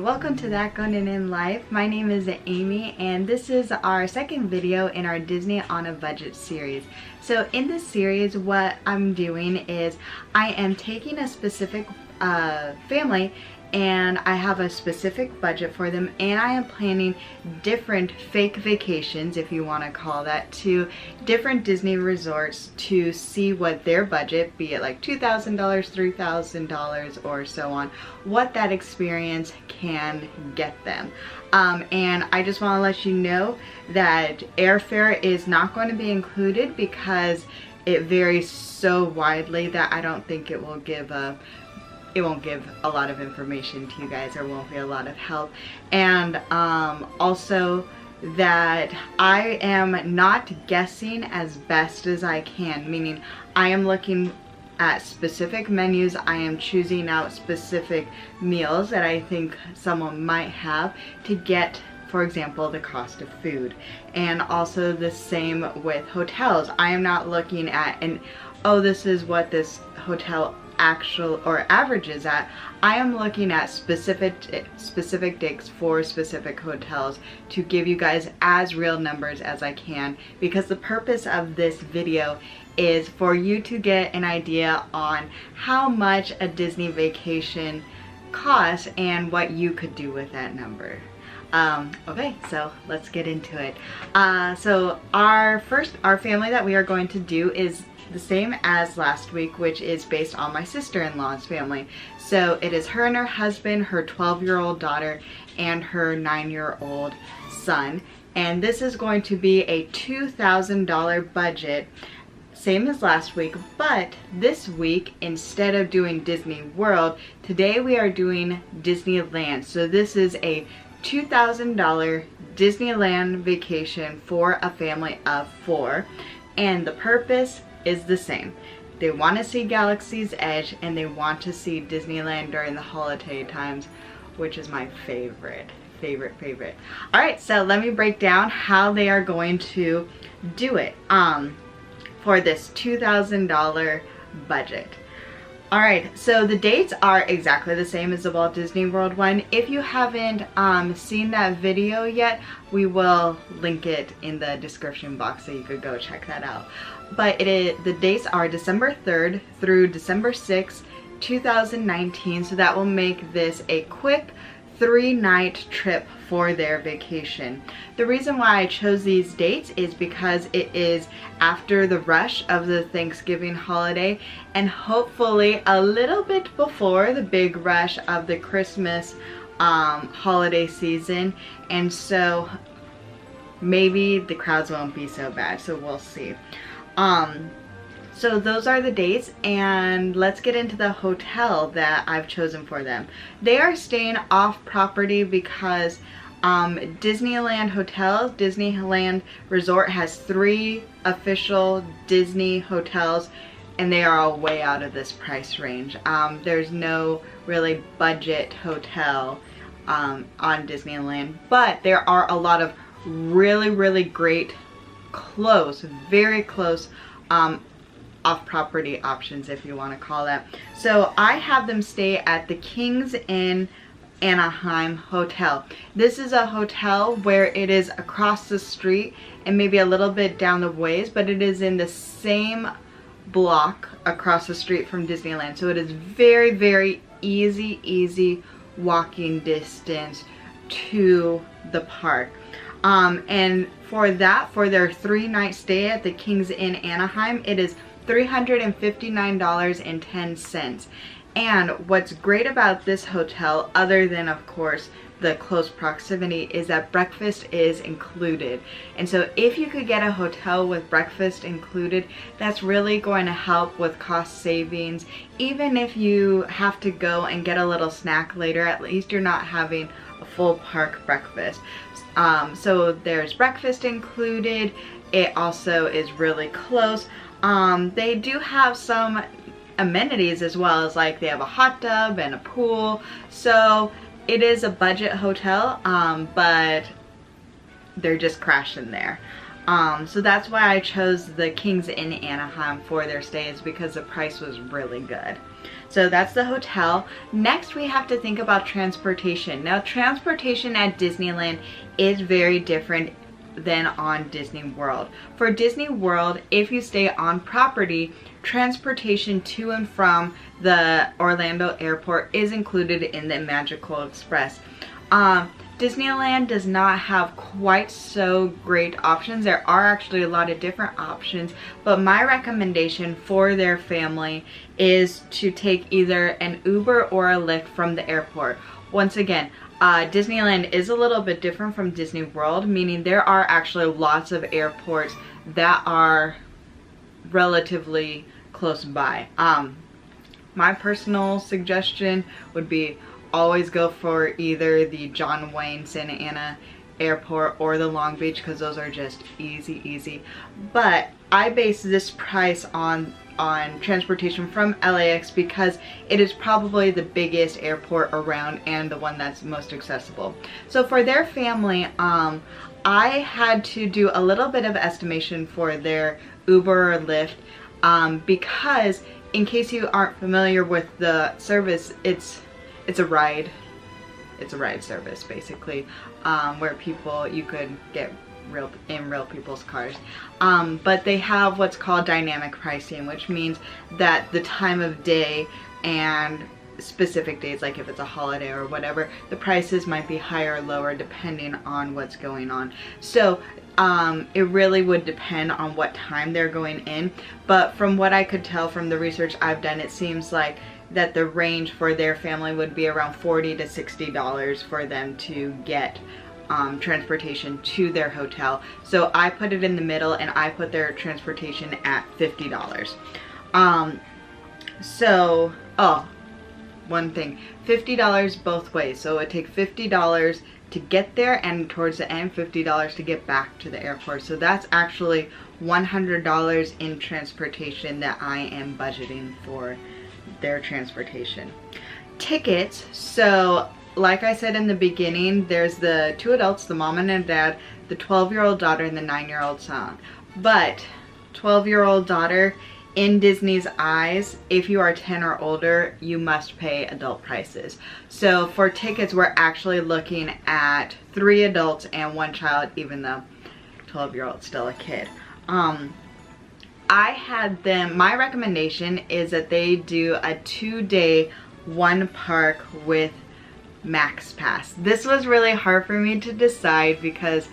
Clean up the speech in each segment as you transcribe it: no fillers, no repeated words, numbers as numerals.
welcome to That Goninan Life. My name is Amy and this is our second video in our Disney on a Budget series. So in this series what I'm doing is I am taking a specific family and I have a specific budget for them, and I am planning different fake vacations, if you want to call that, to different Disney resorts to see what their budget, be it like $2,000, $3,000 or so on, what that experience can get them. And I just want to let you know that airfare is not going to be included because it varies so widely that I don't think it will give it won't give a lot of information to you guys, or won't be a lot of help. And also that I am not guessing as best as I can, meaning I am looking at specific menus, I am choosing out specific meals that I think someone might have to get, for example, the cost of food. And also the same with hotels. I am not looking at this is what this hotel actual or averages at. I am looking at specific dates for specific hotels to give you guys as real numbers as I can, because the purpose of this video is for you to get an idea on how much a Disney vacation costs and what you could do with that number. Okay, so let's get into it. So our family that we are going to do is the same as last week, which is based on my sister-in-law's family. So it is her and her husband, her 12-year-old daughter, and her 9-year-old son. And this is going to be a $2,000 budget, same as last week, but this week, instead of doing Disney World, today we are doing Disneyland. So this is a $2,000 Disneyland vacation for a family of 4, and the purpose is the same. They want to see Galaxy's Edge and they want to see Disneyland during the holiday times, which is my favorite. Alright, so let me break down how they are going to do it for this $2,000 budget. Alright, so the dates are exactly the same as the Walt Disney World one. If you haven't seen that video yet, we will link it in the description box so you could go check that out. But the dates are December 3rd through December 6th, 2019, so that will make this a quick 3-night trip for their vacation. The reason why I chose these dates is because it is after the rush of the Thanksgiving holiday and hopefully a little bit before the big rush of the Christmas holiday season, and so maybe the crowds won't be so bad, so we'll see. So those are the dates, and let's get into the hotel that I've chosen for them. They are staying off property because Disneyland Resort has 3 official Disney hotels, and they are all way out of this price range. There's no really budget hotel on Disneyland, but there are a lot of really great very close off-property options, if you want to call that. So I have them stay at the Kings Inn Anaheim Hotel. This is a hotel where it is across the street and maybe a little bit down the ways, but it is in the same block across the street from Disneyland. So it is very easy walking distance to the park. And for their 3-night stay at the Kings Inn Anaheim, it is $359.10. And what's great about this hotel, other than of course the close proximity, is that breakfast is included. And so if you could get a hotel with breakfast included, that's really going to help with cost savings. Even if you have to go and get a little snack later, at least you're not having a full park breakfast. So there's breakfast included. It also is really close. They do have some amenities as well, as like they have a hot tub and a pool. So it is a budget hotel, but they're just crashing there. So that's why I chose the Kings Inn Anaheim for their stays, because the price was really good. So that's the hotel. Next, we have to think about transportation. Now, transportation at Disneyland is very different than on Disney World. For Disney World, if you stay on property, transportation to and from the Orlando airport is included in the Magical Express. Disneyland does not have quite so great options. There are actually a lot of different options, but my recommendation for their family is to take either an Uber or a Lyft from the airport. Once again, Disneyland is a little bit different from Disney World, meaning there are actually lots of airports that are relatively close by. My personal suggestion would be always go for either the John Wayne Santa Ana airport or the Long Beach, because those are just easy. But I base this price on transportation from LAX because it is probably the biggest airport around and the one that's most accessible. So for their family, I had to do a little bit of estimation for their Uber or Lyft, because in case you aren't familiar with the service, it's a ride service basically, where you could get real people's cars, but they have what's called dynamic pricing, which means that the time of day and specific days, like if it's a holiday or whatever, the prices might be higher or lower depending on what's going on. So it really would depend on what time they're going in, but from what I could tell from the research I've done, it seems like that the range for their family would be around $40 to $60 for them to get transportation to their hotel. So I put it in the middle and I put their transportation at $50. One thing, $50 both ways. So it would take $50 to get there, and towards the end $50 to get back to the airport. So that's actually $100 in transportation that I am budgeting for their transportation. Tickets, so like I said in the beginning, there's the two adults, the mom and the dad, the 12-year-old daughter, and the 9-year-old son. But 12-year-old daughter, in Disney's eyes, if you are 10 or older, you must pay adult prices. So for tickets, we're actually looking at 3 adults and 1 child, even though 12-year-old's still a kid. I had them, my recommendation is that they do a 2-day 1 park with Max Pass. This was really hard for me to decide because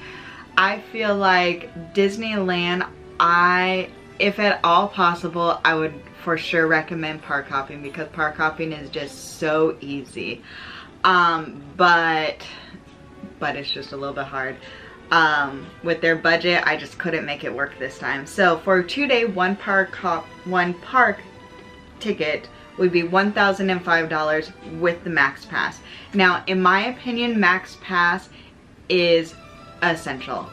I feel like Disneyland, if at all possible, I would for sure recommend park hopping because park hopping is just so easy. But it's just a little bit hard. With their budget, I just couldn't make it work this time. So for a 2-day 1 park ticket would be $1,005 with the Max Pass. Now, in my opinion, Max Pass is essential.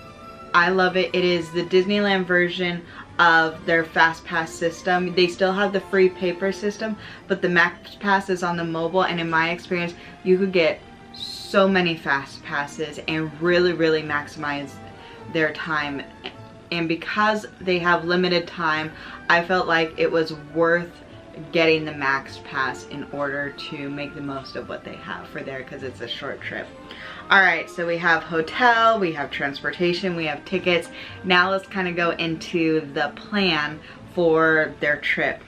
I love it. It is the Disneyland version of their Fast Pass system. They still have the free paper system, but the Max Pass is on the mobile, and in my experience, you could get so many Fast Passes and really maximize their time. And because they have limited time, I felt like it was worth getting the Max Pass in order to make the most of what they have for there, because it's a short trip. Alright, so we have hotel, we have transportation, we have tickets. Now let's kind of go into the plan for their trip.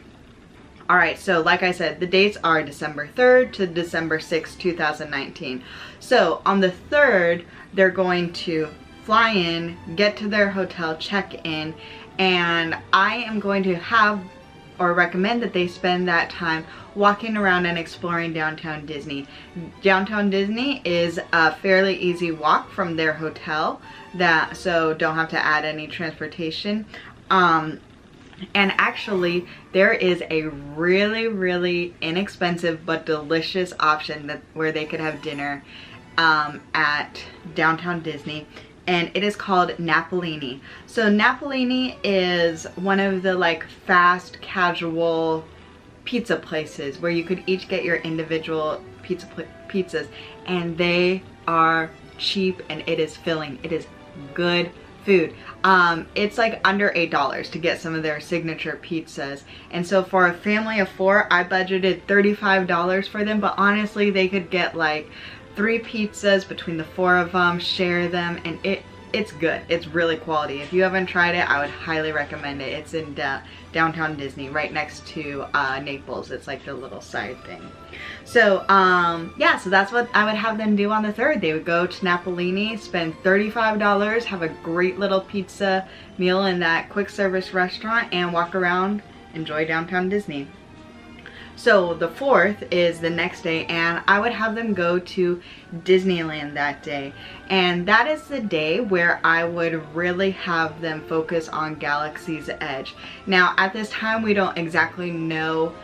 Alright, so like I said, the dates are December 3rd to December 6th, 2019. So on the 3rd, they're going to fly in, get to their hotel, check in, and I am going to have or recommend that they spend that time walking around and exploring Downtown Disney. Downtown Disney is a fairly easy walk from their hotel, so don't have to add any transportation. And actually, there is a really inexpensive but delicious option where they could have dinner at Downtown Disney, and it is called Napolini. So Napolini is one of the like fast casual pizza places where you could each get your individual pizzas, and they are cheap and it is filling. It is good food. It's like under $8 to get some of their signature pizzas. And so for a family of 4, I budgeted $35 for them, but honestly they could get like 3 pizzas between the 4 of them, share them, and it's good. It's really quality. If you haven't tried it, I would highly recommend it. It's in downtown Disney, right next to Naples. It's like the little side thing. So yeah, so that's what I would have them do on the 3rd. They would go to Napolini, spend $35, have a great little pizza meal in that quick service restaurant, and walk around, enjoy downtown Disney. So the 4th is the next day, and I would have them go to Disneyland that day. And that is the day where I would really have them focus on Galaxy's Edge. Now at this time we don't exactly know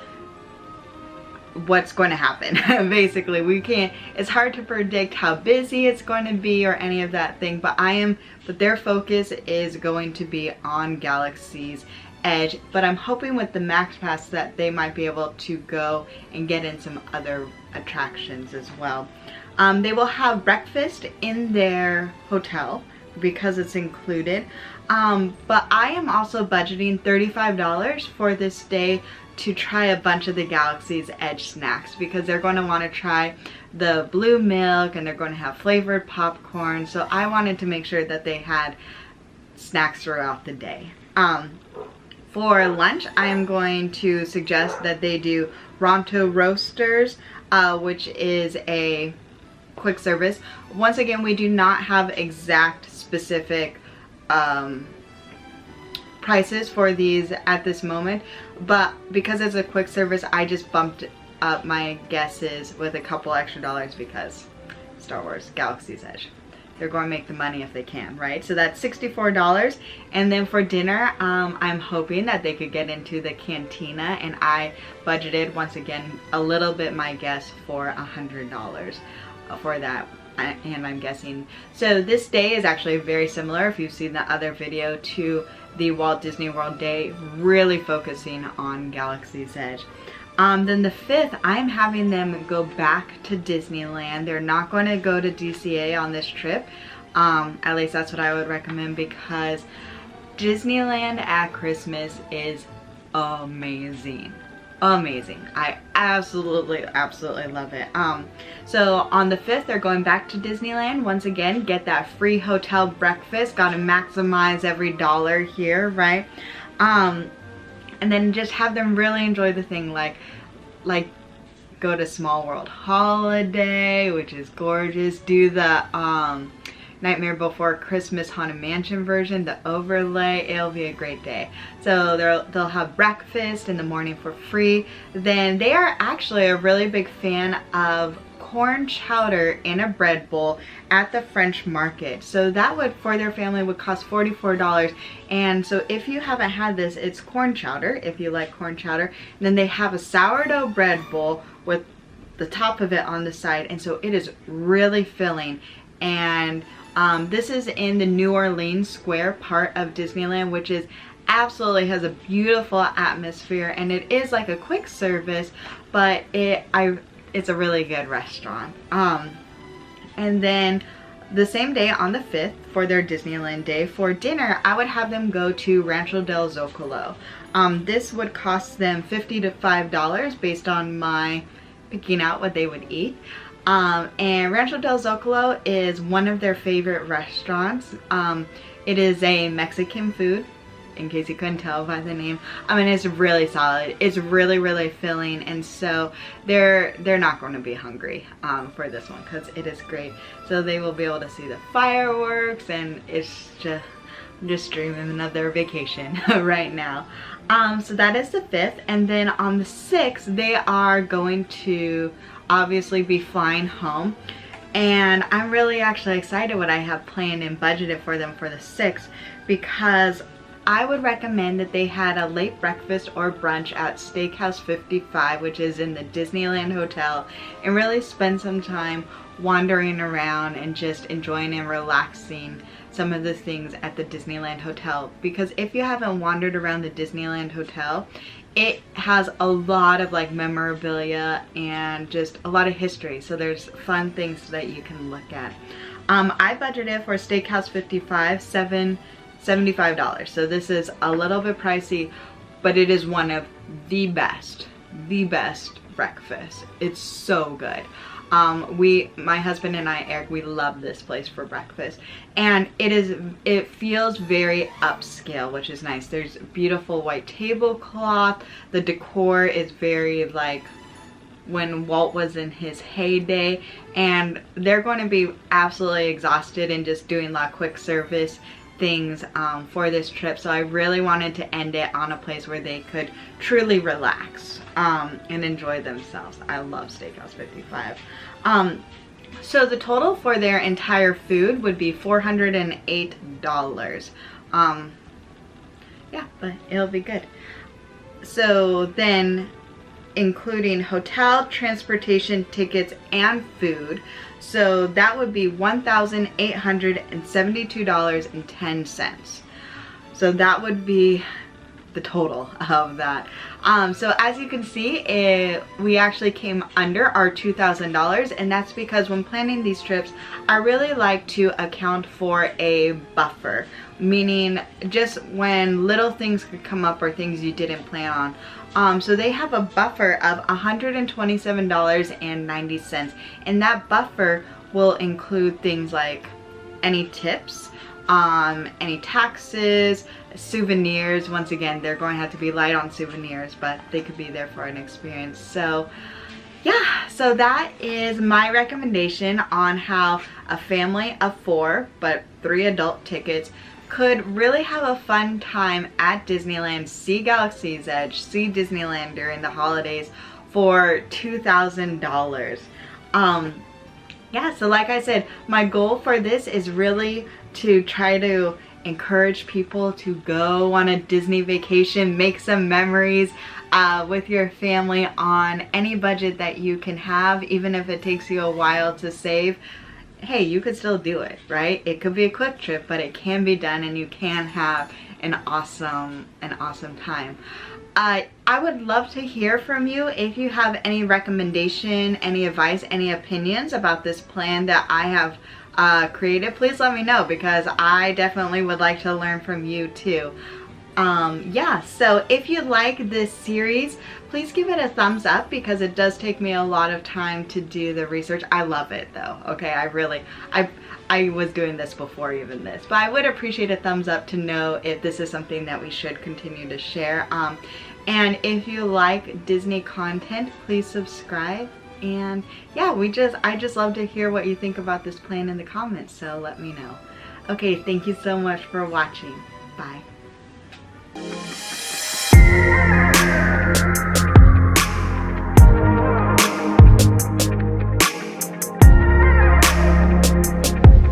what's going to happen. Basically it's hard to predict how busy it's going to be or any of that thing, but their focus is going to be on Galaxy's Edge. But I'm hoping with the Max Pass that they might be able to go and get in some other attractions as well. They will have breakfast in their hotel because it's included, but I am also budgeting $35 for this day to try a bunch of the Galaxy's Edge snacks, because they're going to want to try the blue milk and they're going to have flavored popcorn. So I wanted to make sure that they had snacks throughout the day. For lunch, I am going to suggest that they do Ronto Roasters, which is a quick service. Once again, we do not have exact specific prices for these at this moment, but because it's a quick service, I just bumped up my guesses with a couple extra dollars because Star Wars Galaxy's Edge. They're going to make the money if they can, right? So that's $64. And then for dinner, I'm hoping that they could get into the cantina, and I budgeted, once again, a little bit my guess for $100 for that. And I'm guessing. So this day is actually very similar, if you've seen the other video, to the Walt Disney World Day, really focusing on Galaxy's Edge. Then the 5th, I'm having them go back to Disneyland. They're not going to go to DCA on this trip. At least that's what I would recommend, because Disneyland at Christmas is amazing. Amazing. I absolutely love it. So on the 5th, they're going back to Disneyland. Once again, get that free hotel breakfast. Gotta maximize every dollar here, right? And then just have them really enjoy the thing, like go to Small World Holiday, which is gorgeous. Do the Nightmare Before Christmas Haunted Mansion version, the overlay. It'll be a great day. So they'll have breakfast in the morning for free. Then they are actually a really big fan of corn chowder in a bread bowl at the French market. So that would, for their family, would cost $44. And so if you haven't had this, it's corn chowder, if you like corn chowder. And then they have a sourdough bread bowl with the top of it on the side, and so it is really filling. And this is in the New Orleans Square part of Disneyland, which is absolutely has a beautiful atmosphere, and it is like a quick service, but it's a really good restaurant. And then the same day on the 5th, for their Disneyland day, for dinner, I would have them go to Rancho del Zocalo. This would cost them $55 based on my picking out what they would eat. And Rancho del Zocalo is one of their favorite restaurants. It is a Mexican food, in case you couldn't tell by the name. I mean, it's really solid. It's really filling, and so they're not going to be hungry for this one, because it is great. So they will be able to see the fireworks, and it's just, I'm just dreaming of their vacation right now. So that is the 5th, and then on the 6th, they are going to obviously be flying home. And I'm really actually excited what I have planned and budgeted for them for the 6th, because I would recommend that they had a late breakfast or brunch at Steakhouse 55, which is in the Disneyland Hotel, and really spend some time wandering around and just enjoying and relaxing some of the things at the Disneyland Hotel. Because if you haven't wandered around the Disneyland Hotel, it has a lot of like memorabilia and just a lot of history, so there's fun things that you can look at. I budgeted for Steakhouse 55, $75. So this is a little bit pricey, but it is one of the best breakfast. It's so good. My husband and I, Eric, we love this place for breakfast, and it feels very upscale, which is nice. There's beautiful white tablecloth. The decor is very like when Walt was in his heyday, and they're going to be absolutely exhausted and just doing a lot of quick service things for this trip. So I really wanted to end it on a place where they could truly relax and enjoy themselves. I love Steakhouse 55. So the total for their entire food would be $408. Yeah, but it'll be good. So then, including hotel, transportation, tickets, and food, so that would be $1,872.10. So that would be the total of that. So as you can see, we actually came under our $2,000, and that's because when planning these trips, I really like to account for a buffer, meaning just when little things could come up or things you didn't plan on. So they have a buffer of $127.90, and that buffer will include things like any tips, any taxes, souvenirs. Once again, they're going to have to be light on souvenirs, but they could be there for an experience. So yeah, so that is my recommendation on how a family of 4 but 3 adult tickets could really have a fun time at Disneyland, see Galaxy's Edge, see Disneyland during the holidays for $2,000. Yeah, so like I said, my goal for this is really to try to encourage people to go on a Disney vacation, make some memories with your family on any budget that you can have, even if it takes you a while to save. Hey, you could still do it, right? It could be a quick trip, but it can be done, and you can have an awesome time. I would love to hear from you if you have any recommendation, any advice, any opinions about this plan that I have created. Please let me know, because I definitely would like to learn from you too. Yeah, so if you like this series, please give it a thumbs up, because it does take me a lot of time to do the research. I love it though, okay? I was doing this before even this, but I would appreciate a thumbs up to know if this is something that we should continue to share. And if you like Disney content, please subscribe. And yeah, I just love to hear what you think about this plan in the comments, so let me know. Okay, thank you so much for watching. Bye.